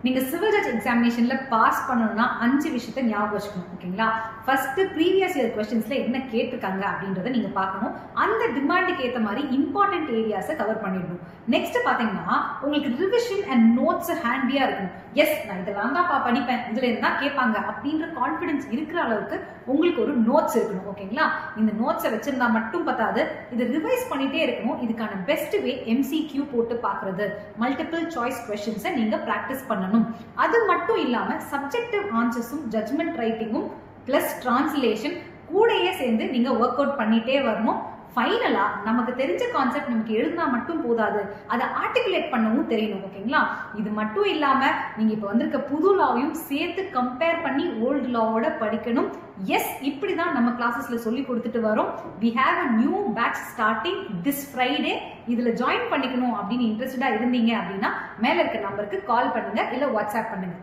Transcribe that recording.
நீங்க civil judge எக்ஸாமினேஷன்ல pass பண்ணணும்னா 5 விஷயத்தை ஞாபகம் வச்சுக்கணும். ஓகேங்களா? ஃபர்ஸ்ட் ப்ரீவியஸ் இயர் क्वेश्चंसல என்ன கேட்டிருக்காங்க அப்படின்றத நீங்க பார்க்கணும். அந்த டிமாண்டுக்கு ஏத்த மாதிரி இம்பார்ட்டன்ட் ஏரியாஸை கவர் பண்ணிடணும். நெக்ஸ்ட் பாத்தீங்கன்னா உங்களுக்கு ரிவிஷன் அண்ட் நோட்ஸ் ஹேண்டியா இருக்கணும். எஸ், நான் இதெல்லாம் தான் படிப்பேன், இதுல இருந்தா கேட்பாங்க அப்படின்ற கான்ஃபிடன்ஸ் இருக்கிற அளவுக்கு உங்களுக்கு ஒரு நோட்ஸ் இருக்கணும். ஓகேங்களா? இந்த நோட்ஸை வச்சிருந்தா மட்டும் பத்தாது, இதை ரிவைஸ் பண்ணிட்டே இருக்கணும். இதுக்கான பெஸ்ட் வே MCQ போட்டு பாக்குறது, மல்டிபிள் சாய்ஸ் क्वेश्चंஸை நீங்க பிராக்டிஸ் பண்ணணும். அது மட்டும் இல்லாம சப்ஜெக்டிவ் ஆன்சர்ஸும் ஜட்ஜ்மெண்ட் ரைட்டிங்கும் பிளஸ் டிரான்ஸ்லேஷன் கூடயே சேர்ந்து நீங்க ஒர்க் அவுட் பண்ணிட்டே வரணும். ஃபைனலா நமக்கு தெரிஞ்ச கான்செப்ட் நமக்கு எழுதினா மட்டும் போதாது, அதை ஆர்டிகுலேட் பண்ணவும் தெரியணும். ஓகேங்களா? இது மட்டும் இல்லாம நீங்க இப்ப வந்திருக்க புது லாவையும் சேர்த்து கம்பேர் பண்ணி ஓல்டு லாவோட படிக்கணும். எஸ், இப்படிதான் நம்ம கிளாஸஸ்ல சொல்லி கொடுத்துட்டு வரோம். we have a new batch starting this Friday. இதுல ஜாயின் பண்ணிக்கணும் அப்படின்னு இன்ட்ரெஸ்டடா இருந்தீங்க அப்படின்னா மேல இருக்க நம்பருக்கு கால் பண்ணுங்க, இல்ல வாட்ஸ்அப் பண்ணுங்க.